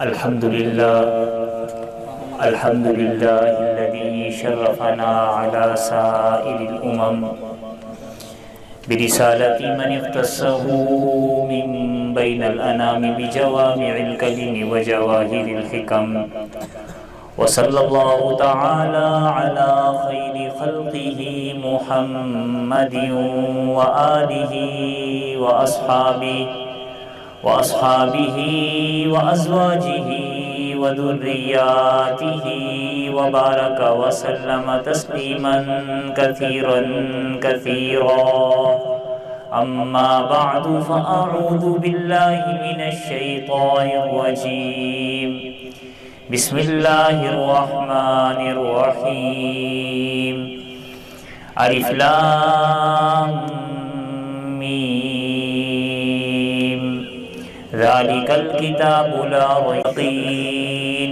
الحمد لله الذي شرفنا على سائر الأمم برسالة من اختصه من بين الأنام بجوامع الكلم وجواهر الحكم، وصلى الله تعالى على خير خلقه محمد وآله وأصحابه وأزواجه وذرياته وبارك وسلم تسليما كثيرا. أما بعد، فأعوذ بالله من الشيطان الرجيم. بسم الله الرحمن الرحيم. الف لام میم ذلك الكتاب لا ريب فيه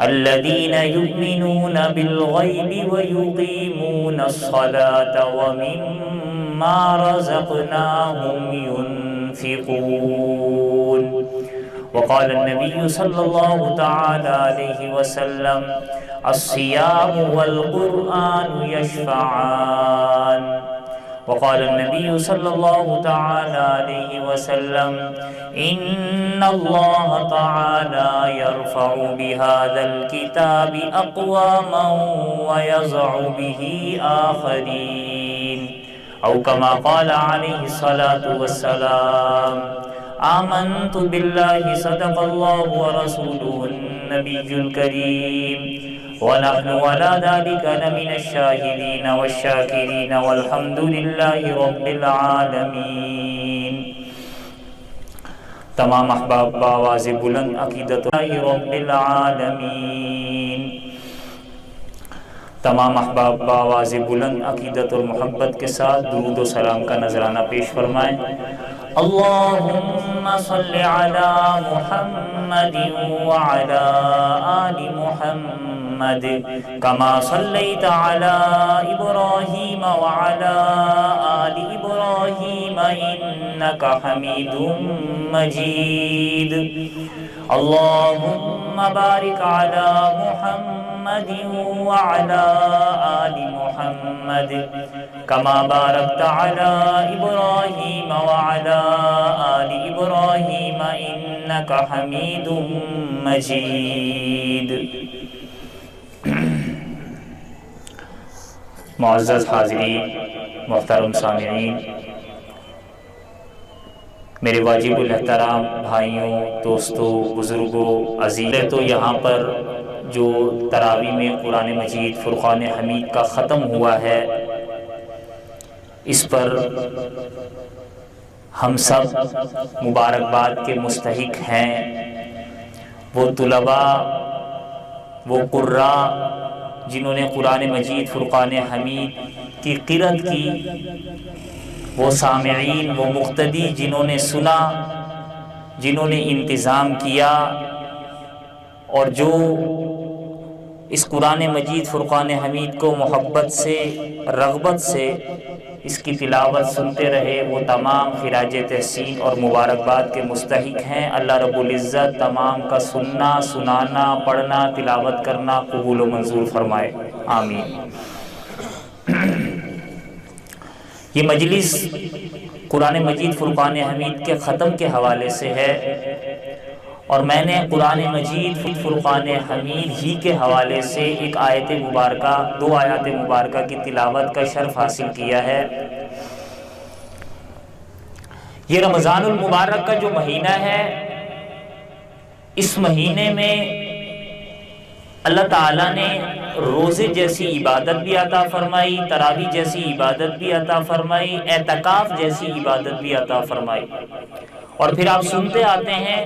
الذين يؤمنون بالغيب ويقيمون الصلاة ومما رزقناهم ينفقون. وقال النبي صلى الله تعالى عليه وسلم: الصيام والقرآن يشفعان. وقال النبي صلى الله تعالى عليه وسلم: إن الله تعالى يرفع بهذا الكتاب أقواما ويضع به آخرين، أو كما قال عليه الصلاة والسلام: آمنت بالله صدق الله ورسوله النبي الكريم، ونحن على ذلك لمن الشاهدين والشاكرين، والحمد لله رب العالمین. تمام احباب بآواز بلند عقیدت رب العالمین. تمام احباب بآواز بلند عقیدت اور محبت کے ساتھ درود و سلام کا نذرانہ پیش فرمائیں. اللہم صل علی محمد وعلی آل محمد کما صلیت علی ابراہیم وعلی آل ابراہیم انک حمید مجید. اللہم بارک علی محمد وعلی آل محمد کما بارکت علی ابراہیم وعلی آل ابراہیم انک حمید مجید. معزز حاضرین، محترم سامعین، میرے واجب الاحترام بھائیوں، دوستوں، بزرگوں، عزیزوں، تو یہاں پر جو تراویح میں قرآن مجید فرقان حمید کا ختم ہوا ہے، اس پر ہم سب مبارکباد کے مستحق ہیں. وہ طلباء، وہ قراء جنہوں نے قرآن مجید فرقان حمید کی قرأت کی، وہ سامعین، وہ مقتدی جنہوں نے سنا، جنہوں نے انتظام کیا، اور جو اس قرآن مجید فرقان حمید کو محبت سے، رغبت سے اس کی تلاوت سنتے رہے، وہ تمام خراج تحسین اور مبارکباد کے مستحق ہیں. اللہ رب العزت تمام کا سننا، سنانا، پڑھنا، تلاوت کرنا قبول و منظور فرمائے، آمین. یہ مجلس قرآن مجید فرقان حمید کے ختم کے حوالے سے ہے، اور میں نے قرآن مجید فرقان حمید ہی کے حوالے سے ایک آیت مبارکہ، 2 آیات مبارکہ کی تلاوت کا شرف حاصل کیا ہے. یہ رمضان المبارک کا جو مہینہ ہے، اس مہینے میں اللہ تعالیٰ نے روزے جیسی عبادت بھی عطا فرمائی، تراویح جیسی عبادت بھی عطا فرمائی، اعتکاف جیسی عبادت بھی عطا فرمائی. اور پھر آپ سنتے آتے ہیں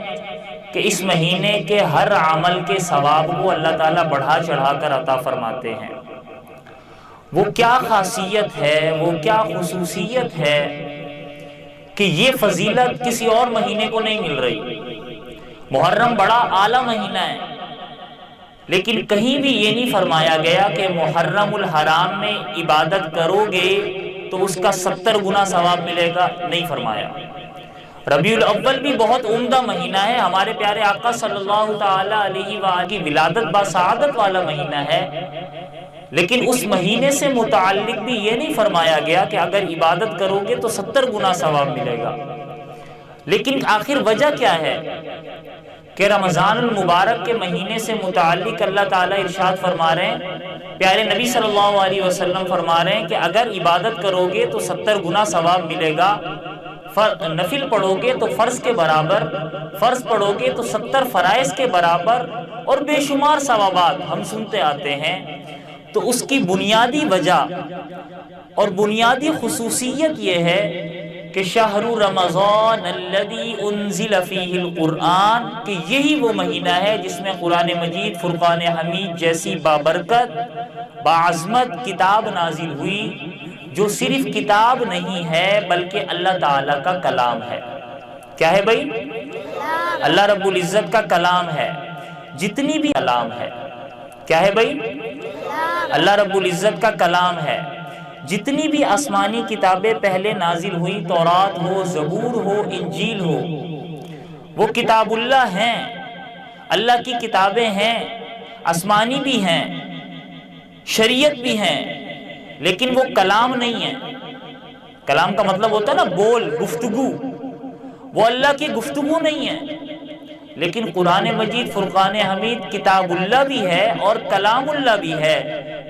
کہ اس مہینے کے ہر عمل کے ثواب کو اللہ تعالیٰ بڑھا چڑھا کر عطا فرماتے ہیں. وہ کیا خاصیت ہے، وہ کیا خصوصیت ہے کہ یہ فضیلت کسی اور مہینے کو نہیں مل رہی. محرم بڑا اعلیٰ مہینہ ہے، لیکن کہیں بھی یہ نہیں فرمایا گیا کہ محرم الحرام میں عبادت کرو گے تو اس کا 70 گنا ثواب ملے گا، نہیں فرمایا. ربیع الاول بھی بہت عمدہ مہینہ ہے، ہمارے پیارے آقا صلی اللہ تعالی علیہ وآلہ کی ولادت باسعادت والا مہینہ ہے، لیکن اس مہینے سے متعلق بھی یہ نہیں فرمایا گیا کہ اگر عبادت کرو گے تو 70 گنا ثواب ملے گا۔ لیکن آخر وجہ کیا ہے کہ رمضان المبارک کے مہینے سے متعلق اللہ تعالیٰ ارشاد فرما رہے ہیں، پیارے نبی صلی اللہ علیہ وسلم فرما رہے ہیں کہ اگر عبادت کرو گے تو 70 گنا ثواب ملے گا، نفل پڑھو گے تو فرض کے برابر، فرض پڑھو گے تو 70 فرائض کے برابر، اور بے شمار ثوابات ہم سنتے آتے ہیں۔ تو اس کی بنیادی وجہ اور بنیادی خصوصیت یہ ہے کہ شہر رمضان الذی انزل فیہ القرآن، کہ یہی وہ مہینہ ہے جس میں قرآن مجید فرقان حمید جیسی بابرکت باعظمت کتاب نازل ہوئی، جو صرف کتاب نہیں ہے بلکہ اللہ تعالیٰ کا کلام ہے۔ کیا ہے بھائی؟ اللہ رب العزت کا کلام ہے، جتنی بھی کلام ہے۔ کیا ہے بھائی؟ اللہ رب العزت کا کلام ہے، جتنی بھی آسمانی کتابیں پہلے نازل ہوئی، تورات ہو، زبور ہو، انجیل ہو، وہ کتاب اللہ ہیں، اللہ کی کتابیں ہیں، آسمانی بھی ہیں، شریعت بھی ہیں، لیکن وہ کلام نہیں ہے۔ کلام کا مطلب ہوتا ہے نا بول، گفتگو، وہ اللہ کی گفتگو نہیں ہے۔ لیکن قرآن مجید فرقان حمید کتاب اللہ بھی ہے اور کلام اللہ بھی ہے،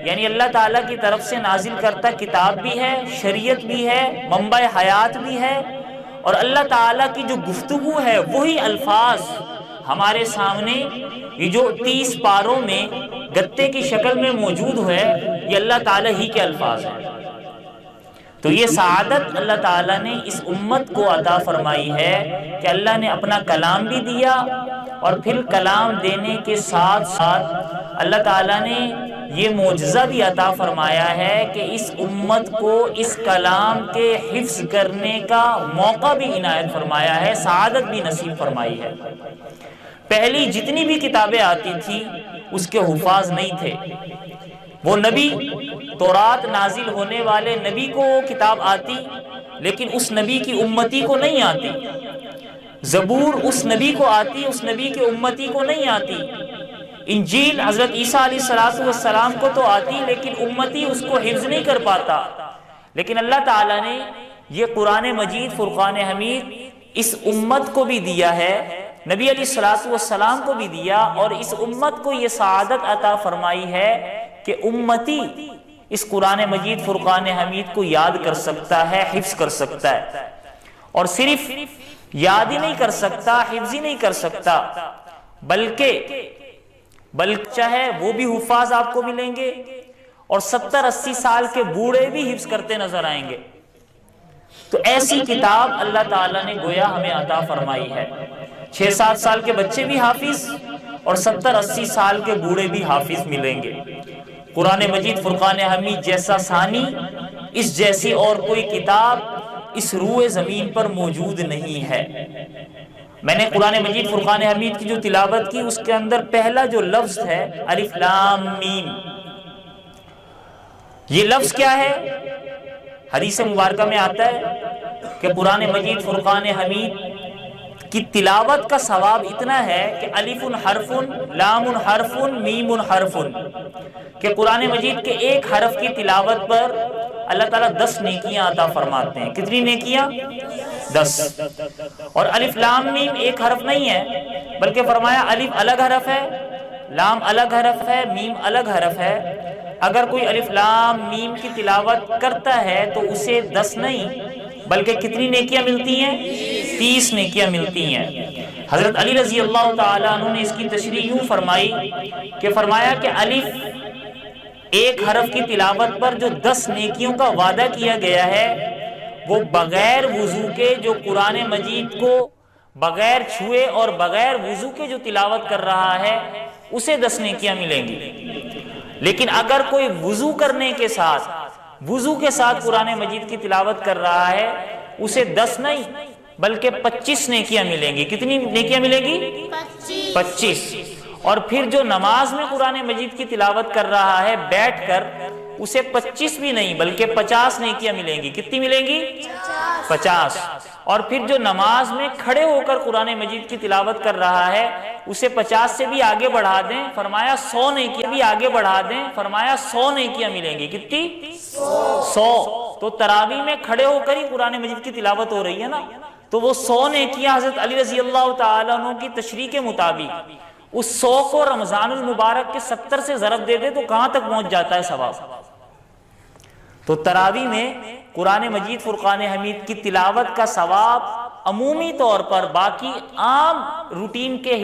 یعنی اللہ تعالیٰ کی طرف سے نازل کرتا کتاب بھی ہے، شریعت بھی ہے، منبع حیات بھی ہے، اور اللہ تعالیٰ کی جو گفتگو ہے وہی الفاظ ہمارے سامنے یہ جو 30 پاروں میں گتے کی شکل میں موجود ہے، یہ اللہ تعالیٰ ہی کے الفاظ ہیں۔ تو یہ سعادت اللہ تعالیٰ نے اس امت کو عطا فرمائی ہے کہ اللہ نے اپنا کلام بھی دیا، اور پھر کلام دینے کے ساتھ ساتھ اللہ تعالیٰ نے یہ معجزہ بھی عطا فرمایا ہے کہ اس امت کو اس کلام کے حفظ کرنے کا موقع بھی عنایت فرمایا ہے، سعادت بھی نصیب فرمائی ہے۔ پہلی جتنی بھی کتابیں آتی تھی اس کے حفاظ نہیں تھے، وہ نبی تورات نازل ہونے والے نبی کو وہ کتاب آتی، لیکن اس نبی کی امتی کو نہیں آتی۔ زبور اس نبی کو آتی، اس نبی کے امتی کو نہیں آتی۔ انجیل حضرت عیسیٰ علیہ السلام کو تو آتی، لیکن امتی اس کو حفظ نہیں کر پاتا۔ لیکن اللہ تعالیٰ نے یہ قرآن مجید فرقان حمید اس امت کو بھی دیا ہے، نبی علیہ السلام کو بھی دیا، اور اس امت کو یہ سعادت عطا فرمائی ہے کہ امتی اس قرآن مجید فرقان حمید کو یاد کر سکتا ہے، حفظ کر سکتا ہے، اور صرف یاد ہی نہیں کر سکتا، حفظ ہی نہیں کر سکتا، بلکہ چاہے وہ بھی حفاظ آپ کو ملیں گے، اور 70-80 سال کے بوڑھے بھی حفظ کرتے نظر آئیں گے۔ تو ایسی کتاب اللہ تعالیٰ نے گویا ہمیں عطا فرمائی ہے۔ 6-7 سال کے بچے بھی حافظ اور 70-80 سال کے بوڑھے بھی حافظ ملیں گے۔ قرآن مجید فرقان حمید جیسا ثانی، اس جیسی اور کوئی کتاب اس روئے زمین پر موجود نہیں ہے۔ میں نے قرآن مجید فرقان حمید کی جو تلاوت کی، اس کے اندر پہلا جو لفظ ہے الف لام میم، یہ لفظ کیا ہے؟ حدیث مبارکہ میں آتا ہے کہ قرآن مجید فرقان حمید کی تلاوت کا ثواب اتنا ہے کہ الف حرف، لام حرف، میم حرف، کہ قرآن مجید کے ایک حرف کی تلاوت پر اللہ تعالیٰ 10 نیکیاں عطا فرماتے ہیں۔ کتنی نیکیاں؟ 10۔ اور الف لام میم ایک حرف نہیں ہے، بلکہ فرمایا الف الگ حرف ہے، لام الگ حرف ہے، میم الگ حرف ہے۔ اگر کوئی الف لام میم کی تلاوت کرتا ہے تو اسے 10 نہیں بلکہ کتنی نیکیاں ملتی ہیں؟ 30 نیکیاں ملتی ہیں۔ حضرت علی رضی اللہ تعالیٰ عنہ نے اس کی تشریح یوں فرمائی کہ فرمایا کہ الف ایک حرف کی تلاوت پر جو 10 نیکیوں کا وعدہ کیا گیا ہے، وہ بغیر وضو کے جو قرآن مجید کو بغیر چھوئے اور بغیر وضو کے جو تلاوت کر رہا ہے اسے 10 نیکیاں ملیں گی۔ لیکن اگر کوئی وضو کرنے کے ساتھ قرآن مجید کی تلاوت کر رہا ہے، اسے 10 نہیں بلکہ 25 نیکیاں ملیں گی۔ کتنی نیکیاں ملیں گی؟ 25۔ اور پھر جو نماز میں قرآن مجید کی تلاوت کر رہا ہے بیٹھ کر، اسے 25 بھی نہیں بلکہ 50 نیکیاں ملیں گی۔ کتنی ملیں گی؟ 50۔ اور پھر جو نماز میں کھڑے ہو کر قرآن مجید کی تلاوت کر رہا ہے اسے 50 سے بھی آگے بڑھا دیں، فرمایا 100 نیکیاں بھی آگے بڑھا دیں، فرمایا 100 نیکیاں ملیں گی۔ کتنی؟ 100۔ تو تراویح میں کھڑے ہو کر ہی قرآن مجید کی تلاوت ہو رہی ہے نا، تو وہ 100 نیکیاں حضرت علی رضی اللہ تعالیٰ عنہ کی تشریح کے مطابق اس 100 کو رمضان المبارک کے 70 سے ضرب دے دے تو کہاں تک پہنچ جاتا ہے ثواب؟ تو تراویح میں قرآن مجید فرقان حمید کی تلاوت کا ثواب عمومی طور پر باقی عام روٹین کے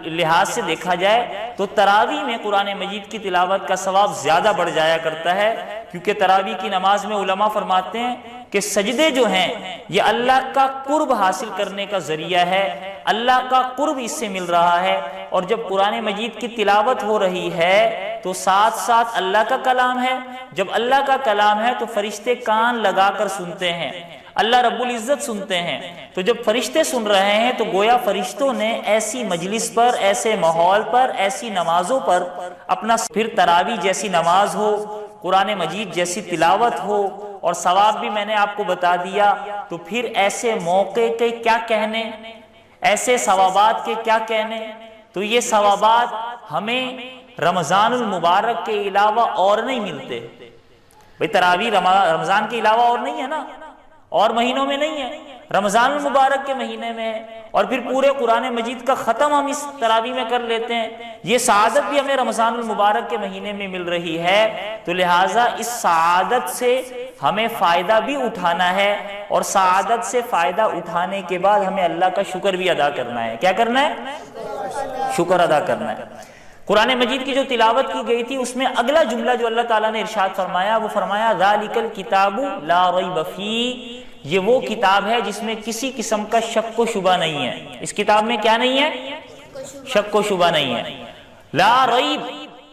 لحاظ سے دیکھا جائے تو تراویح میں قرآن مجید کی تلاوت کا ثواب زیادہ بڑھ جایا کرتا ہے، کیونکہ تراویح کی نماز میں علماء فرماتے ہیں کہ سجدے جو ہیں یہ اللہ کا قرب حاصل کرنے کا ذریعہ ہے، اللہ کا قرب اس سے مل رہا ہے، اور جب قرآن مجید کی تلاوت ہو رہی ہے تو ساتھ ساتھ اللہ کا کلام ہے، جب اللہ کا کلام ہے تو فرشتے کان لگا کر سنتے ہیں، اللہ رب العزت سنتے ہیں، تو جب فرشتے سن رہے ہیں تو گویا فرشتوں نے ایسی مجلس پر، ایسے ماحول پر، ایسی نمازوں پر اپنا، پھر تراویح جیسی نماز ہو، قرآن مجید جیسی تلاوت ہو، اور ثواب بھی میں نے آپ کو بتا دیا، تو پھر ایسے موقع کے کیا کہنے، ایسے ثوابات کے کیا کہنے۔ تو یہ ثوابات ہمیں رمضان المبارک کے علاوہ اور نہیں ملتے۔ بھئی تراویح رمضان کے علاوہ اور نہیں ہے نا، اور مہینوں میں نہیں ہے، رمضان المبارک کے مہینے میں ہے، اور پھر پورے قرآن مجید کا ختم ہم اس تراویح میں کر لیتے ہیں۔ یہ سعادت بھی ہمیں رمضان المبارک کے مہینے میں مل رہی ہے، تو لہٰذا اس سعادت سے ہمیں فائدہ بھی اٹھانا ہے، اور سعادت سے فائدہ اٹھانے کے بعد ہمیں اللہ کا شکر بھی ادا کرنا ہے۔ کیا کرنا ہے؟ شکر ادا کرنا ہے۔ قرآن مجید کی جو تلاوت کی گئی تھی اس میں اگلا جملہ جو اللہ تعالیٰ نے ارشاد فرمایا وہ فرمایا ذالک الکتاب لا ریب فیہ، یہ وہ کتاب ہے جس میں کسی قسم کا شک و شبہ نہیں ہے۔ اس کتاب میں کیا نہیں ہے؟ شک و شبہ نہیں ہے۔ لا ریب،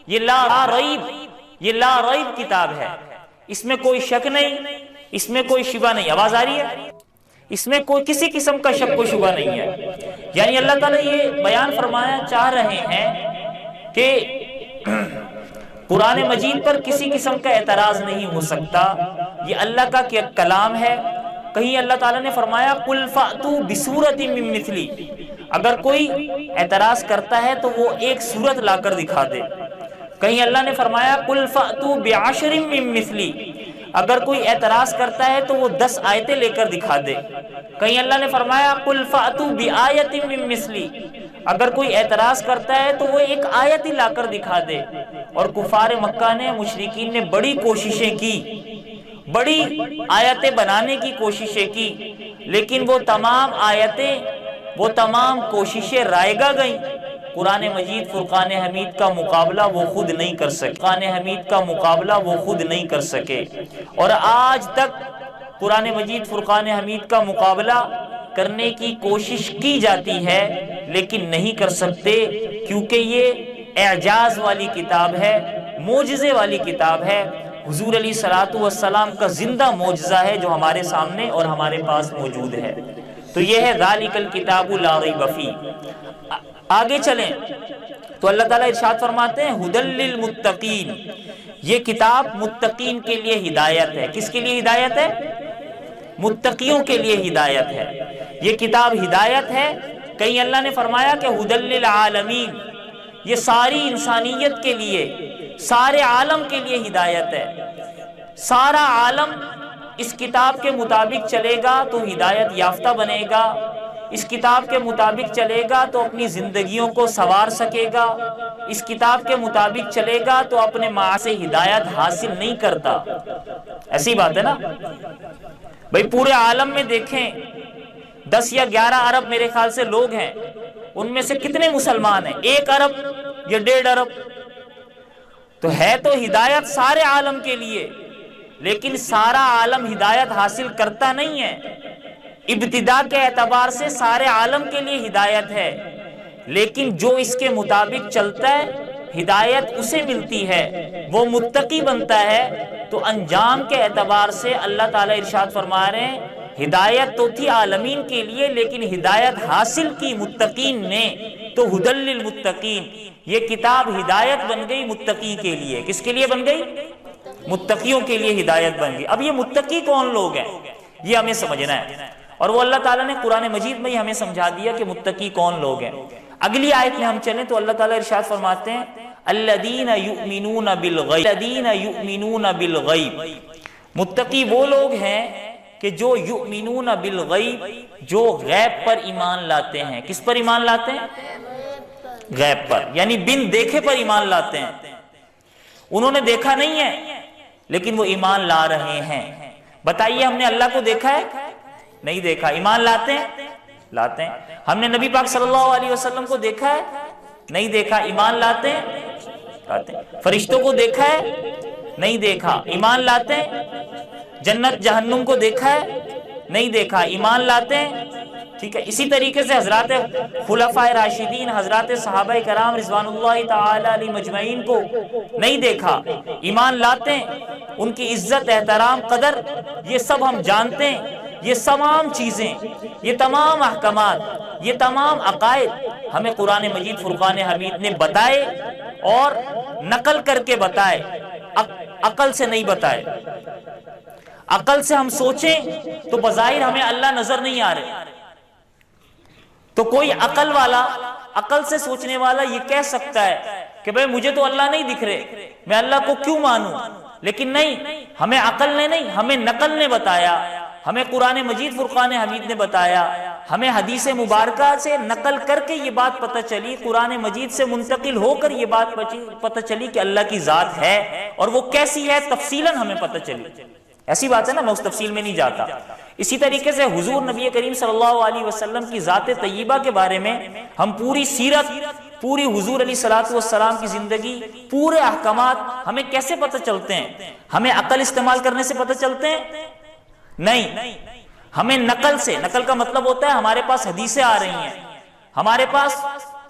یہ لا ریب کتاب ہے، اس میں کوئی شک نہیں، اس میں کوئی شبہ نہیں۔ آواز آ رہی ہے؟ اس میں کوئی کسی قسم کا شک و شبہ نہیں ہے۔ یعنی اللہ تعالیٰ یہ بیان فرمایا چاہ رہے ہیں کہ قرآن مجید پر کسی قسم کا اعتراض نہیں ہو سکتا، یہ اللہ کا کلام ہے۔ کہیں اللہ تعالیٰ نے فرمایا قُلْ فَأْتُوا بِسُورَةٍ مِّن مِّثْلِهِ، اگر کوئی اعتراض کرتا ہے تو وہ ایک سورت لا کر دکھا دے۔ کہیں اللہ نے فرمایا قُلْ فَأْتُوا بِعَشْرٍ مِّن مِّثْلِهِ، اگر کوئی اعتراض کرتا ہے تو وہ 10 آیتیں لے کر دکھا دے۔ کہیں اللہ نے فرمایا قُلْ فَأْتُوا بِآیَةٍ مِّن مِّثْلِهِ، اگر کوئی اعتراض کرتا ہے تو وہ ایک آیت ہی لا کر دکھا دے۔ اور کفار مکہ نے، مشرکین نے بڑی کوششیں کی، بڑی آیتیں بنانے کی کوششیں کی، لیکن وہ تمام آیتیں، وہ تمام کوششیں رائگاں گئیں۔ قرآن مجید فرقان حمید کا مقابلہ وہ خود نہیں کر سکے، فرقان حمید کا مقابلہ وہ خود نہیں کر سکے، اور آج تک قرآن مجید فرقان حمید کا مقابلہ کرنے کی کوشش کی جاتی ہے لیکن نہیں کر سکتے، کیونکہ یہ اعجاز والی کتاب ہے، معجزے والی کتاب ہے، حضور علیہ الصلوۃ والسلام کا زندہ معجزہ ہے جو ہمارے سامنے اور ہمارے پاس موجود ہے۔ تو یہ ہے ذالک الکتاب لا ریب فیہ۔ آگے چلیں تو اللہ تعالیٰ ارشاد فرماتے ہیں ھدی للمتقین، یہ کتاب متقین کے لیے ہدایت ہے۔ کس کے لیے ہدایت ہے؟ متقیوں کے لیے ہدایت ہے۔ یہ کتاب ہدایت ہے۔ کہیں اللہ نے فرمایا کہ ھدی للعالمین، یہ ساری انسانیت کے لیے، سارے عالم کے لیے ہدایت ہے۔ سارا عالم اس کتاب کے مطابق چلے گا تو ہدایت یافتہ بنے گا، اس کتاب کے مطابق چلے گا تو اپنی زندگیوں کو سنوار سکے گا، اس کتاب کے مطابق چلے گا تو اپنے ماں سے ہدایت حاصل نہیں کرتا۔ ایسی بات ہے نا بھئی، پورے عالم میں دیکھیں 10 یا 11 ارب میرے خیال سے لوگ ہیں، ان میں سے کتنے مسلمان ہیں؟ 1 ارب یا 1.5 ارب؟ تو ہے تو ہدایت سارے عالم کے لیے، لیکن سارا عالم ہدایت حاصل کرتا نہیں ہے۔ ابتدا کے اعتبار سے سارے عالم کے لیے ہدایت ہے، لیکن جو اس کے مطابق چلتا ہے ہدایت اسے ملتی ہے، وہ متقی بنتا ہے۔ تو انجام کے اعتبار سے اللہ تعالیٰ ارشاد فرما رہے ہیں ہدایت تو تھی عالمین کے لیے، لیکن ہدایت حاصل کی متقین نے، تو ھدی للمتقین، یہ کتاب ہدایت بن گئی متقی کے لیے۔ کس کے لیے بن گئی؟ متقیوں کے لیے ہدایت بن گئی۔ اب یہ متقی کون لوگ ہیں یہ ہمیں سمجھنا ہے۔ اور وہ اللہ تعالیٰ نے قرآن مجید میں ہی ہمیں سمجھا دیا کہ متقی کون لوگ ہیں۔ اگلی آیت میں ہم چلیں تو اللہ تعالیٰ ارشاد فرماتے ہیں الذین یؤمنون بالغیب، الذین یؤمنون بالغیب، متقی وہ لوگ ہیں کہ جو یؤمنون بالغیب، جو غیب پر ایمان لاتے ہیں۔ کس پر ایمان لاتے ہیں؟ غیب پر، یعنی بن دیکھے پر ایمان لاتے ہیں۔ انہوں نے دیکھا نہیں ہے لیکن وہ ایمان لا رہے ہیں۔ بتائیے ہم نے اللہ کو دیکھا ہے؟ نہیں دیکھا، ایمان لاتے ہیں؟ لاتے ہیں۔ ہم نے نبی پاک صلی اللہ علیہ وسلم کو دیکھا ہے؟ نہیں دیکھا، ایمان لاتے ہیں؟ لاتے ہیں۔ فرشتوں کو دیکھا ہے؟ نہیں دیکھا، ایمان لاتے ہیں؟ جنت جہنم کو دیکھا ہے؟ نہیں دیکھا، ایمان لاتے ہیں؟ ٹھیک ہے، اسی طریقے سے حضرات خلفائے راشدین، حضرات صحابہ کرام رضوان اللہ تعالی علیہ مجمعین کو نہیں دیکھا، ایمان لاتے ہیں؟ ان کی عزت، احترام، قدر یہ سب ہم جانتے ہیں۔ یہ تمام چیزیں، یہ تمام احکامات، یہ تمام عقائد ہمیں قرآن مجید فرقان حمید نے بتائے اور نقل کر کے بتائے، عقل سے نہیں بتائے۔ عقل سے ہم سوچیں تو بظاہر ہمیں اللہ نظر نہیں آ رہے، تو کوئی عقل والا، عقل سے سوچنے والا یہ کہہ سکتا ہے کہ بھئی مجھے تو اللہ نہیں دکھ رہے، میں اللہ کو کیوں مانوں؟ لیکن نہیں، ہمیں عقل نے نہیں، ہمیں نقل نے بتایا، ہمیں قرآن مجید فرقان حمید نے بتایا، ہمیں حدیث مبارکہ سے نقل کر کے یہ بات پتہ چلی، قرآن مجید سے منتقل ہو کر یہ بات پتہ چلی کہ اللہ کی ذات ہے، اور وہ کیسی ہے تفصیلاً ہمیں پتہ چلی۔ ایسی بات ہے نا، میں اس تفصیل میں نہیں جاتا۔ اسی طریقے سے حضور نبی کریم صلی اللہ علیہ وسلم کی ذات طیبہ کے بارے میں ہم پوری سیرت، پوری حضور علیہ الصلوۃ والسلام کی زندگی، پورے احکامات ہمیں کیسے پتہ چلتے ہیں؟ ہمیں عقل استعمال کرنے سے پتہ چلتے ہیں؟ نہیں، ہمیں نقل سے۔ نقل کا مطلب ہوتا ہے ہمارے پاس حدیثیں آ رہی ہیں، ہمارے پاس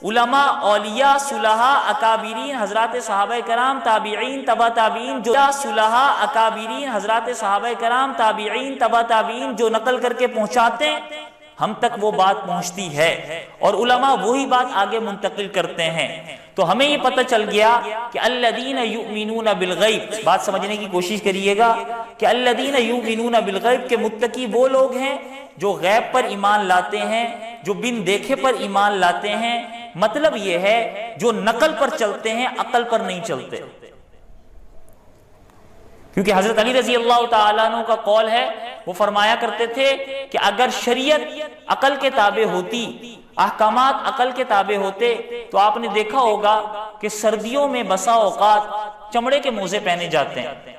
علماء، اولیاء، صلحاء، اکابرین، حضرات صحابہ کرام، تابعین، تبع تابعین، جو صلحاء، اکابرین، حضرات صحابہ کرام، تابعین، تبع تابعین جو نقل کر کے پہنچاتے ہیں، ہم تک وہ بات پہنچتی ہے، اور علماء وہی بات آگے منتقل کرتے ہیں۔ تو ہمیں یہ پتہ چل گیا کہ الذین یؤمنون بالغیب، بات سمجھنے کی کوشش کریے گا کہ الذین یؤمنون بالغیب کے متقی وہ لوگ ہیں جو غیب پر ایمان لاتے ہیں، جو بن دیکھے پر ایمان لاتے ہیں۔ مطلب یہ ہے جو نقل پر چلتے ہیں، عقل پر نہیں چلتے، کیونکہ حضرت علی رضی اللہ تعالیٰ عنہ کا قول ہے، وہ فرمایا کرتے تھے کہ اگر شریعت عقل کے تابع ہوتی، احکامات عقل کے تابع ہوتے، تو آپ نے دیکھا ہوگا کہ سردیوں میں بسا اوقات چمڑے کے موزے پہنے جاتے ہیں،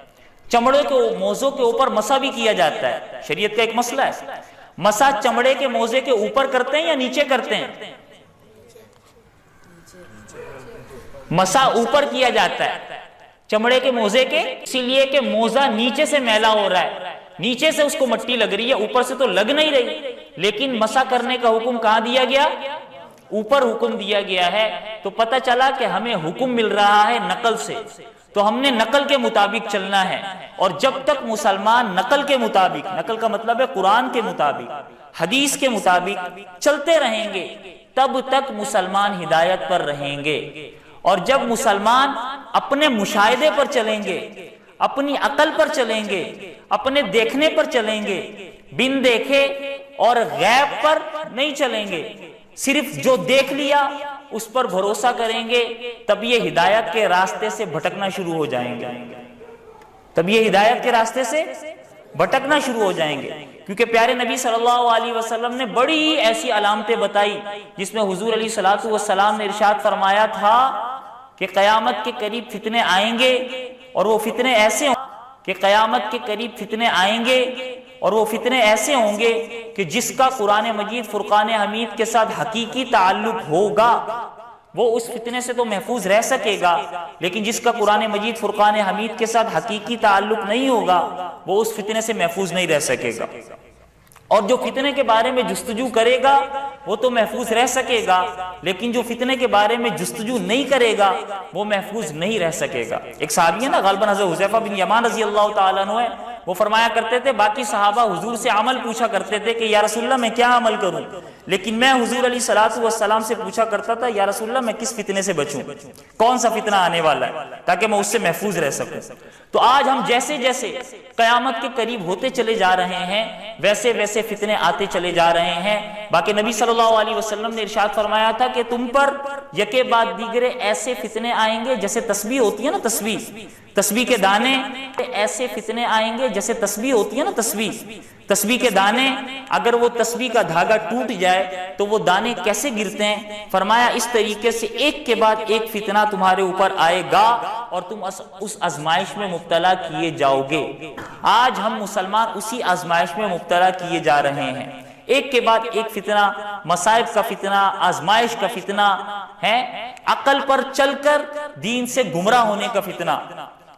چمڑے کے موزوں کے اوپر مسا بھی کیا جاتا ہے۔ شریعت کا ایک مسئلہ ہے، مسا چمڑے کے موزے کے اوپر کرتے ہیں یا نیچے کرتے ہیں؟ مسا اوپر کیا جاتا ہے چمڑے کے موزے کے، اسی لیے کہ موزہ نیچے سے میلا ہو رہا ہے، نیچے سے اس کو مٹی لگ رہی ہے، اوپر سے تو لگ نہیں رہی، لیکن مسا کرنے کا حکم کہاں دیا گیا؟ اوپر حکم دیا گیا ہے۔ تو پتہ چلا کہ ہمیں حکم مل رہا ہے نقل سے، تو ہم نے نقل کے مطابق چلنا ہے، اور جب تک مسلمان نقل کے مطابق، نقل کا مطلب ہے قرآن کے مطابق، حدیث کے مطابق چلتے رہیں گے، تب تک مسلمان ہدایت پر رہیں گے۔ اور جب مسلمان اپنے مشاہدے پر چلیں گے، اپنی عقل پر چلیں گے، اپنے دیکھنے پر چلیں گے، بن دیکھے اور غیب پر نہیں چلیں گے، صرف جو دیکھ لیا اس پر بھروسہ کریں گے، تب یہ ہدایت کے راستے سے بھٹکنا شروع ہو جائیں گے، تب یہ ہدایت کے راستے سے بھٹکنا شروع ہو جائیں گے۔ کیونکہ پیارے نبی صلی اللہ علیہ وسلم نے بڑی ایسی علامتیں بتائی، جس میں حضور علیہ الصلوۃ والسلام نے ارشاد فرمایا تھا کہ قیامت کے قریب فتنے آئیں گے، اور وہ فتنے ایسے ہوں کہ قیامت کے قریب فتنے آئیں گے، اور وہ فتنے ایسے ہوں گے کہ جس کا قرآن مجید فرقان حمید کے ساتھ حقیقی تعلق ہوگا وہ اس فتنے سے تو محفوظ رہ سکے گا، لیکن جس کا قرآن مجید فرقان حمید کے ساتھ حقیقی تعلق نہیں ہوگا وہ اس فتنے سے محفوظ نہیں رہ سکے گا۔ اور جو فتنے کے بارے میں جستجو کرے گا وہ تو محفوظ رہ سکے گا، لیکن جو فتنے کے بارے میں جستجو نہیں کرے گا وہ محفوظ نہیں رہ سکے گا۔ ایک صحابی ہے نا غالباً حضرت حذیفہ بن یمان رضی اللہ تعالیٰ عنہ ہے، وہ فرمایا کرتے تھے باقی صحابہ حضور سے عمل پوچھا کرتے تھے کہ یا رسول اللہ میں کیا عمل کروں، لیکن میں حضور علیہ الصلوۃ والسلام سے پوچھا کرتا تھا یا رسول اللہ میں کس فتنے سے بچوں، کون سا فتنہ آنے والا ہے تاکہ میں اس سے محفوظ رہ سکوں۔ تو آج ہم جیسے جیسے قیامت کے قریب ہوتے چلے جا رہے ہیں ویسے ویسے فتنے آتے چلے جا رہے ہیں۔ باقی نبی صلی اللہ علیہ وسلم نے ارشاد فرمایا تھا کہ تم پر یکے بعد دیگرے ایسے فتنے آئیں گے جیسے تسبیح ہوتی ہے نا، تسبیح کے دانے، ایسے فتنے آئیں گے جیسے تسبیح ہوتی ہے نا، تسبیح کے دانے، اگر وہ تسبیح کا دھاگا ٹوٹ جائے تو وہ دانے کیسے گرتے ہیں؟ فرمایا اس طریقے سے ایک کے بعد ایک فتنہ تمہارے اوپر آئے گا اور تم اس آزمائش میں مبتلا کیے جاؤ گے۔ آج ہم مسلمان اسی آزمائش میں مبتلا کیے جا رہے ہیں، ایک کے بعد ایک فتنہ، مصائب کا فتنہ، آزمائش کا فتنہ ہے، عقل پر چل کر دین سے گمراہ ہونے کا فتنہ۔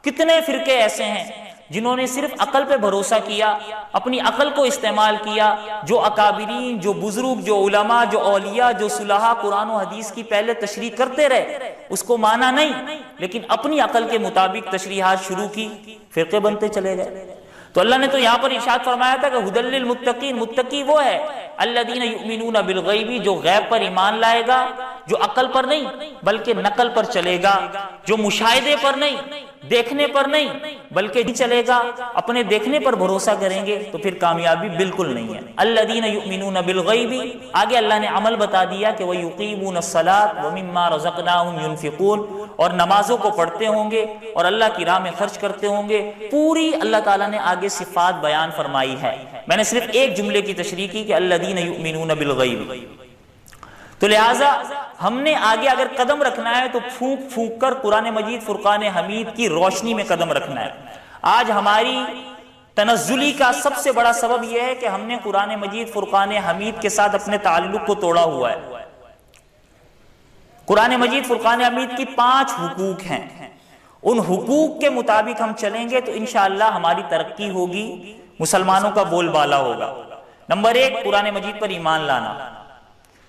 کتنے فرقے ایسے ہیں جنہوں نے صرف عقل پہ بھروسہ کیا، اپنی عقل کو استعمال کیا، جو اکابرین، جو بزرگ، جو علماء، جو اولیاء، جو صلحاء قرآن و حدیث کی پہلے تشریح کرتے رہے، اس کو مانا نہیں، لیکن اپنی عقل کے مطابق تشریحات شروع کی، فرقے بنتے چلے گئے۔ تو اللہ نے تو یہاں پر ارشاد فرمایا تھا کہ ھدی للمتقین، متقی وہ ہے الذین یؤمنون بالغیب، جو غیب پر ایمان لائے گا، جو عقل پر نہیں بلکہ نقل پر چلے گا، جو مشاہدے پر نہیں، دیکھنے پر نہیں بلکہ چلے گا، اپنے دیکھنے پر بھروسہ کریں گے تو پھر کامیابی بالکل نہیں ہے۔ الذین یؤمنون بالغیب، آگے اللہ نے عمل بتا دیا کہ وَيُقِيمُونَ الصَّلَاةَ وَمِمَّا رَزَقْنَاهُمْ يُنْفِقُونَ، اور نمازوں کو پڑھتے ہوں گے اور اللہ کی راہ میں خرچ کرتے ہوں گے۔ پوری اللہ تعالیٰ نے آگے صفات بیان فرمائی ہے، میں نے صرف ایک جملے کی تشریح کی کہ الذین یؤمنون بالغیب۔ تو لہٰذا ہم نے آگے اگر قدم رکھنا ہے تو پھونک پھونک کر قرآن مجید فرقان حمید کی روشنی میں قدم رکھنا ہے۔ آج ہماری تنزلی کا سب سے بڑا سبب یہ ہے کہ ہم نے قرآن مجید فرقان حمید کے ساتھ اپنے تعلق کو توڑا ہوا ہے۔ قرآن مجید فرقان حمید کی 5 حقوق ہیں، ان حقوق کے مطابق ہم چلیں گے تو انشاءاللہ ہماری ترقی ہوگی، مسلمانوں کا بول بالا ہوگا۔ نمبر 1، قرآن مجید پر ایمان لانا۔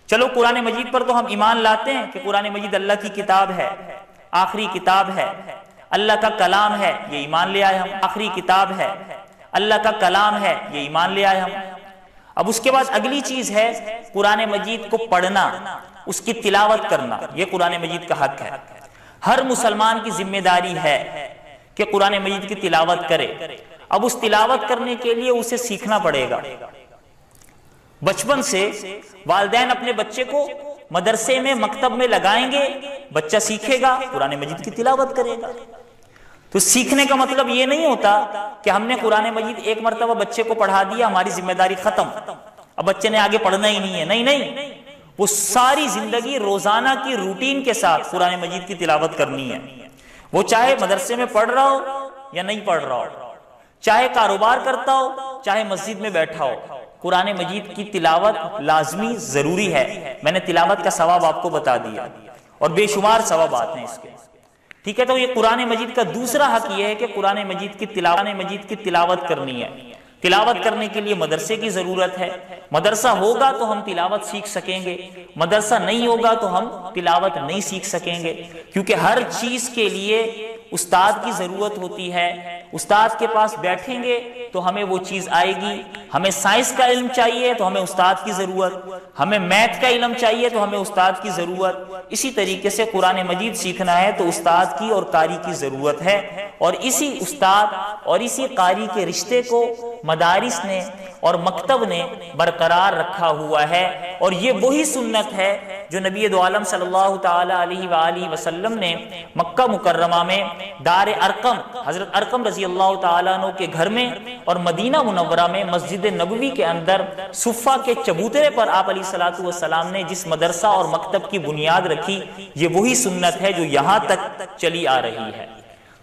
چلو قرآن مجید پر تو ہم ایمان لاتے ہیں کہ قرآن مجید اللہ کی کتاب ہے، آخری کتاب ہے، اللہ کا کلام ہے، یہ ایمان لے آئے ہم۔ آخری کتاب ہے، اللہ کا کلام ہے، یہ ایمان لے آئے ہم۔ اب اس کے بعد اگلی چیز ہے قرآن مجید کو پڑھنا، اس کی تلاوت کرنا، یہ قرآن مجید کا حق ہے۔ ہر مسلمان کی ذمہ داری ہے کہ قرآن مجید کی تلاوت کرے۔ اب اس تلاوت کرنے کے لیے اسے سیکھنا پڑے گا۔ بچپن سے والدین اپنے بچے کو مدرسے میں، مکتب میں لگائیں گے، بچہ سیکھے گا، قرآن مجید کی تلاوت کرے گا۔ تو سیکھنے کا مطلب یہ نہیں ہوتا کہ ہم نے قرآن مجید ایک مرتبہ بچے کو پڑھا دیا، ہماری ذمہ داری ختم، اب بچے نے آگے پڑھنا ہی نہیں ہے۔ نہیں، وہ ساری زندگی روزانہ کی روٹین کے ساتھ قرآن مجید کی تلاوت کرنی ہے، وہ چاہے مدرسے میں پڑھ رہا ہو یا نہیں پڑھ رہا ہو، چاہے کاروبار کرتا ہو چاہے مسجد میں بیٹھا ہو، قرآن مجید کی تلاوت لازمی ضروری ہے۔ میں نے تلاوت کا ثواب آپ کو بتا دیا اور بے شمار ثوابات ہیں اس کے، ٹھیک ہے۔ تو یہ قرآن مجید کا دوسرا حق یہ ہے کہ قرآن مجید کی تلاوت کرنی ہے۔ تلاوت کرنے کے لیے مدرسے کی ضرورت ہے، مدرسہ ہوگا تو ہم تلاوت سیکھ سکیں گے، مدرسہ نہیں ہوگا تو ہم تلاوت نہیں سیکھ سکیں گے، کیونکہ ہر چیز کے لیے استاد کی ضرورت ہوتی ہے۔ استاد کے پاس بیٹھیں گے تو ہمیں وہ چیز آئے گی۔ ہمیں سائنس کا علم چاہیے تو ہمیں استاد کی ضرورت، ہمیں میتھ کا علم چاہیے تو ہمیں استاد کی ضرورت۔ اسی طریقے سے قرآن مجید سیکھنا ہے تو استاد کی اور قاری کی ضرورت ہے، اور اسی استاد اور اسی قاری کے رشتے کو مدارس نے اور مکتب نے برقرار رکھا ہوا ہے، اور یہ وہی سنت ہے جو نبی دو عالم صلی اللہ تعالی علیہ وآلہ وسلم نے مکہ مکرمہ میں دار ارقم، حضرت ارقم رضی اللہ تعالیٰ عنہ کے گھر میں، اور مدینہ منورہ میں مسجد نبوی کے اندر صفہ کے چبوترے پر آپ علیہ الصلوۃ والسلام نے جس مدرسہ اور مکتب کی بنیاد رکھی، یہ وہی سنت ہے جو یہاں تک چلی آ رہی ہے۔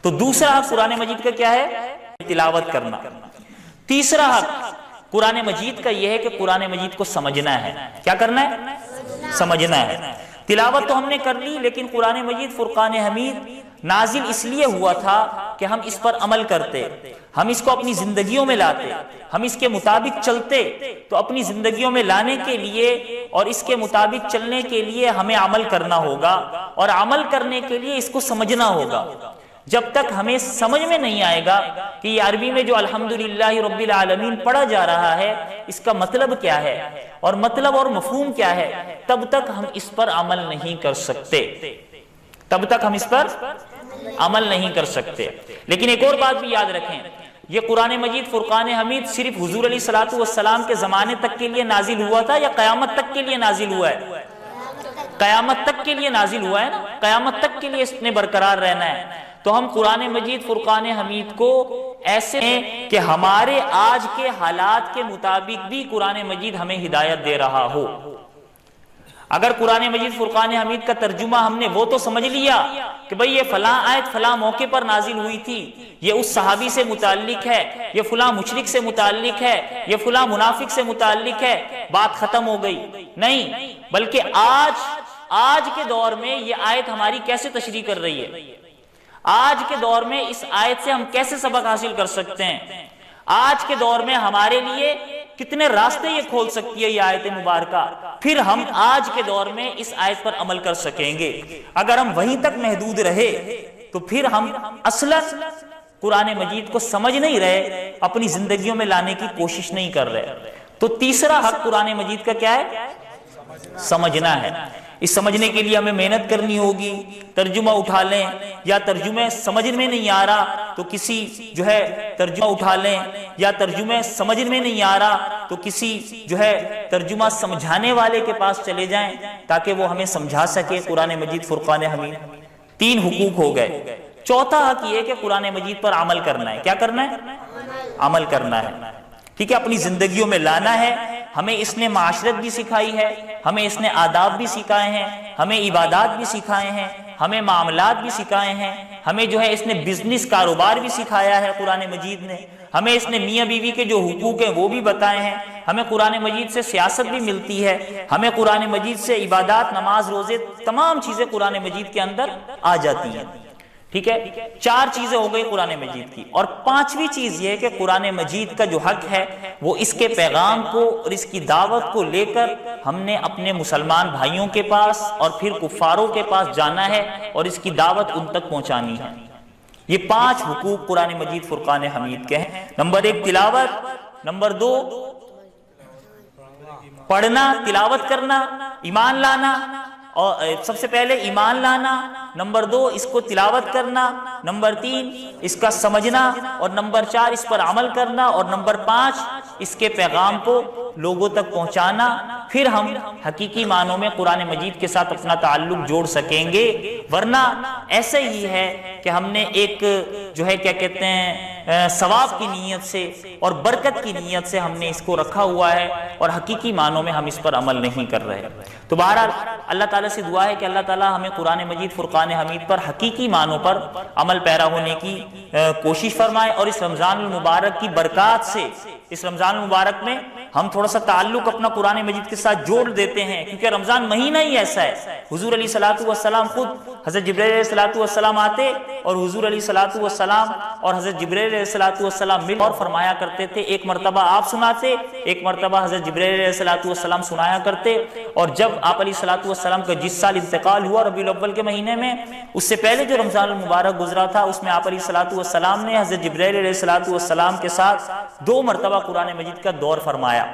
تو دوسرا حق قرآن مجید کا کیا ہے؟ تلاوت کرنا۔ تیسرا حق قرآن مجید کا یہ ہے کہ قرآن مجید کو سمجھنا ہے۔ کیا کرنا ہے؟ سمجھنا ہے۔ تلاوت تو ہم نے کر لی، لیکن قرآن مجید فرقان حمید نازل اس لیے ہوا تھا کہ ہم اس پر عمل کرتے، ہم اس کو اپنی زندگیوں میں لاتے، ہم اس کے مطابق چلتے، تو اپنی زندگیوں میں لانے کے لیے اور اس کے مطابق چلنے کے لیے ہمیں عمل کرنا ہوگا، اور عمل کرنے کے لیے اس کو سمجھنا ہوگا۔ جب تک ہمیں سمجھ میں نہیں آئے گا کہ یہ عربی میں جو الحمدللہ رب العالمین پڑھا جا رہا ہے اس کا مطلب کیا ہے اور مطلب اور مفہوم کیا ہے، تب تک ہم اس پر عمل نہیں کر سکتے، تب تک ہم اس پر عمل نہیں کر سکتے۔ لیکن ایک اور بات بھی یاد رکھیں، یہ قرآن مجید فرقان حمید صرف حضور علیہ الصلوۃ والسلام کے زمانے تک کے لیے نازل ہوا تھا یا قیامت تک کے لیے نازل ہوا ہے؟ قیامت تک کے لیے نازل ہوا ہے نا، قیامت تک کے لیے اس نے برقرار رہنا ہے۔ تو ہم قرآن مجید فرقان حمید کو ایسے ہیں کہ ہمارے آج کے حالات کے مطابق بھی قرآن مجید ہمیں ہدایت دے رہا ہو۔ اگر قرآن مجید فرقان حمید کا ترجمہ ہم نے وہ تو سمجھ لیا کہ بھئی یہ فلاں آیت فلاں موقع پر نازل ہوئی تھی، یہ اس صحابی سے متعلق ہے، یہ فلاں مشرک سے متعلق ہے، یہ فلاں منافق سے متعلق ہے، بات ختم ہو گئی، نہیں، بلکہ آج کے دور میں یہ آیت ہماری کیسے تشریح کر رہی ہے، آج کے دور میں اس آیت سے ہم کیسے سبق حاصل کر سکتے ہیں، آج کے دور میں ہمارے لیے کتنے راستے یہ کھول سکتی ہے یہ آیت مبارکہ، پھر ہم آج کے دور میں اس آیت پر عمل کر سکیں گے۔ اگر ہم وہیں تک محدود رہے تو پھر ہم اصلاً قرآن مجید کو سمجھ نہیں رہے، اپنی زندگیوں میں لانے کی کوشش نہیں کر رہے۔ تو تیسرا حق قرآن مجید کا کیا ہے؟ سمجھنا ہے۔ اس سمجھنے کے لیے ہمیں محنت کرنی ہوگی، ترجمہ اٹھا لیں، یا ترجمے سمجھ میں نہیں آ رہا تو کسی ترجمہ اٹھا لیں، یا ترجمے سمجھ میں نہیں آ رہا تو کسی ترجمہ سمجھانے والے کے پاس چلے جائیں تاکہ وہ ہمیں سمجھا سکے قرآن مجید فرقان حمید۔ 3 حقوق ہو گئے۔ چوتھا حق یہ کہ قرآن مجید پر عمل کرنا ہے۔ کیا کرنا ہے؟ عمل کرنا ہے، ٹھیک ہے، اپنی زندگیوں میں لانا ہے۔ ہمیں اس نے معاشرت بھی سکھائی ہے، ہمیں اس نے آداب بھی سکھائے ہیں، ہمیں عبادات بھی سکھائے ہیں، ہمیں معاملات بھی سکھائے ہیں، ہمیں اس نے بزنس کاروبار بھی سکھایا ہے قرآن مجید نے، ہمیں اس نے میاں بیوی کے جو حقوق ہیں وہ بھی بتائے ہیں، ہمیں قرآن مجید سے سیاست بھی ملتی ہے، ہمیں قرآن مجید سے عبادات، نماز، روزے، تمام چیزیں قرآن مجید کے اندر آ جاتی ہیں، ٹھیک ہے۔ 4 چیزیں ہو گئی قرآن مجید کی، اور 5ویں چیز یہ ہے کہ قرآن مجید کا جو حق ہے وہ اس کے پیغام کو اور اس کی دعوت کو لے کر ہم نے اپنے مسلمان بھائیوں کے پاس اور پھر کفاروں کے پاس جانا ہے اور اس کی دعوت ان تک پہنچانی ہے۔ یہ 5 حقوق قرآن مجید فرقان حمید کے ہیں۔ نمبر 1 تلاوت، نمبر 2 پڑھنا، تلاوت کرنا، ایمان لانا، اور سب سے پہلے ایمان لانا، نمبر 2 اس کو تلاوت کرنا، نمبر 3 اس کا سمجھنا، اور نمبر 4 اس پر عمل کرنا، اور نمبر 5 اس کے پیغام کو لوگوں تک پہنچانا۔ پھر ہم حقیقی معنوں میں قرآن مجید کے ساتھ اپنا تعلق جوڑ سکیں گے، ورنہ ایسے ہی ہے کہ ہم نے ایک کیا کہتے ہیں ثواب کی نیت سے اور برکت کی نیت سے ہم نے اس کو رکھا ہوا ہے اور حقیقی معنوں میں ہم اس پر عمل نہیں کر رہے۔ تو بہرحال اللہ تعالیٰ سے دعا ہے کہ اللہ تعالیٰ ہمیں قرآن مجید فرقان حمید پر حقیقی معنوں پر عمل پیرا ہونے کی کوشش فرمائے، اور اس رمضان المبارک کی برکات سے اس رمضان المبارک میں ہم تھوڑا سا تعلق اپنا قرآن مجید کے ساتھ جوڑ دیتے ہیں، کیونکہ رمضان مہینہ ہی ایسا ہے۔ حضور علیہ الصلوۃ والسلام خود حضرت جبرائیل علیہ الصلوۃ والسلام آتے اور حضور علیہ الصلوۃ والسلام اور حضرت جبرائیل علیہ الصلوۃ والسلام مل اور فرمایا کرتے تھے، ایک مرتبہ آپ سناتے، ایک مرتبہ حضرت جبرائیل علیہ الصلوۃ والسلام سنایا کرتے۔ اور جب آپ علیہ الصلوۃ والسلام کا جس سال انتقال ہوا ربیع الاول کے مہینے میں، اس سے پہلے جو رمضان المبارک گزرا تھا اس میں آپ علیہ الصلوۃ والسلام نے حضرت جبرائیل علیہ الصلوۃ والسلام کے ساتھ 2 مرتبہ قرآن مجید کا دور فرمایا۔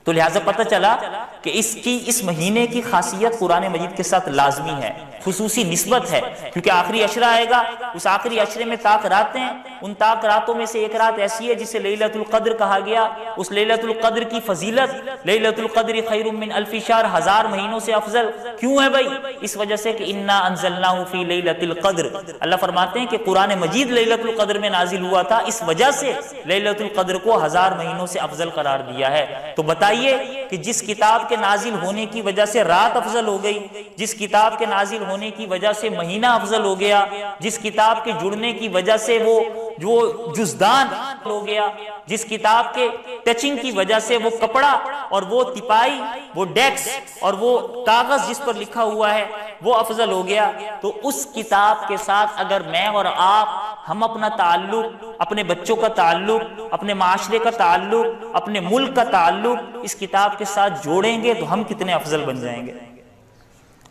تو لہٰذا پتہ چلا کہ اس مہینے کی خاصیت قرآن مجید کے ساتھ لازمی ہے، خصوصی نسبت ہے، کیونکہ آخری عشرہ آئے گا، اس آخری عشرے میں طاق راتیں ہیں، ان طاق راتوں میں سے ایک رات ایسی ہے جسے لیلۃ القدر کہا گیا۔ اس لیلۃ القدر کی فضیلت لیلۃ القدر خیر من الف شہر، 1000 مہینوں سے افضل کیوں ہے بھائی؟ اس وجہ سے کہ انا انزلناہ فی لیلۃ القدر، اللہ فرماتے ہیں کہ قرآن مجید لیلۃ القدر میں نازل ہوا تھا، اس وجہ سے لیلۃ القدر کو 1000 مہینوں سے افضل قرار دیا ہے۔ تو بتائیے کہ جس کتاب کے نازل ہونے کی وجہ سے رات افضل ہو گئی، جس کتاب کے نازل ہونے کی وجہ سے مہینہ افضل ہو گیا، جس کتاب کے جڑنے کی وجہ سے وہ جو جزدان ہو گیا، جس کتاب کے ٹچنگ کی وجہ سے وہ کپڑا اور وہ تپائی، وہ ڈیکس اور وہ کاغذ جس پر لکھا ہوا ہے وہ افضل ہو گیا، تو اس کتاب کے ساتھ اگر میں اور آپ ہم اپنا تعلق، اپنے بچوں کا تعلق، اپنے معاشرے کا تعلق، اپنے ملک کا تعلق اس کتاب کے ساتھ جوڑیں گے تو ہم کتنے افضل بن جائیں گے۔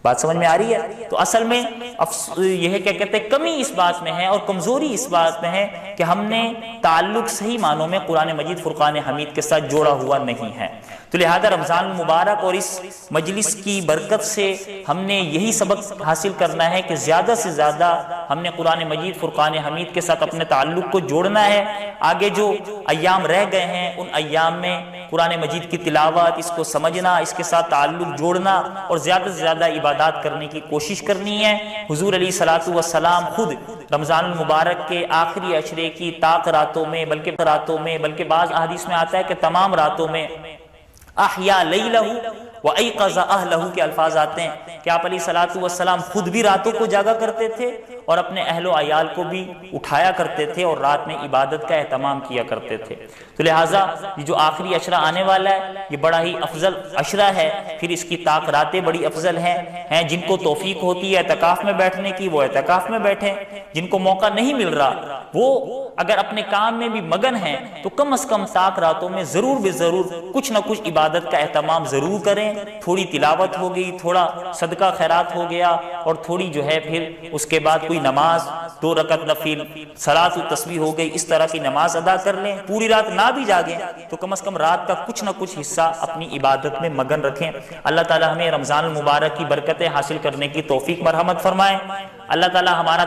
بات سمجھ میں آ رہی ہے؟ تو اصل میں یہ کیا کہتے ہیں، کمی اس بات میں ہے اور کمزوری اس بات میں ہے کہ ہم نے تعلق صحیح معنوں میں قرآن مجید فرقان حمید کے ساتھ جوڑا ہوا نہیں ہے۔ تو لہذا رمضان المبارک اور اس مجلس کی برکت سے ہم نے یہی سبق حاصل کرنا ہے کہ زیادہ سے زیادہ ہم نے قرآن مجید فرقان حمید کے ساتھ اپنے تعلق کو جوڑنا ہے۔ آگے جو ایام رہ گئے ہیں ان ایام میں قرآن مجید کی تلاوت، اس کو سمجھنا، اس کے ساتھ تعلق جوڑنا اور زیادہ سے زیادہ عبادات کرنے کی کوشش کرنی ہے۔ حضور علیہ الصلوۃ والسلام خود رمضان المبارک کے آخری عشرے کی طاق راتوں میں، بلکہ بعض احادیث میں آتا ہے کہ تمام راتوں میں احیا لیلہ وایقظ اہلہ کے الفاظ آتے ہیں کہ آپ علیہ الصلوۃ والسلام خود بھی راتوں کو جاگا کرتے تھے اور اپنے اہل و عیال کو بھی اٹھایا کرتے تھے اور رات میں عبادت کا اہتمام کیا کرتے تھے۔ تو لہٰذا یہ جو آخری عشرہ آنے والا ہے یہ بڑا ہی افضل عشرہ ہے، پھر اس کی طاق راتیں بڑی افضل ہیں۔ جن کو توفیق ہوتی ہے اعتکاف میں بیٹھنے کی وہ اعتکاف میں بیٹھیں، جن کو موقع نہیں مل رہا وہ اگر اپنے کام میں بھی مگن ہیں تو کم از کم طاق راتوں میں ضرور بے ضرور کچھ نہ کچھ عبادت کا اہتمام ضرور کریں۔ تھوڑی تلاوت ہو گئی، تھوڑا صدقہ خیرات ہو گیا اور تھوڑی جو ہے پھر اس کے بعد کوئی نماز، 2 رکعت نفل، صلاۃ التسبیح ہو گئی، اس طرح کی نماز ادا کر لیں۔ پوری رات نہ بھی جاگیں تو کم از کم رات کا کچھ نہ کچھ حصہ اپنی عبادت میں مگن رکھیں۔ اللہ تعالی ہمیں رمضان المبارک کی برکتیں حاصل کرنے کی توفیق مرحمت فرمائے۔ اللہ تعالی ہمارا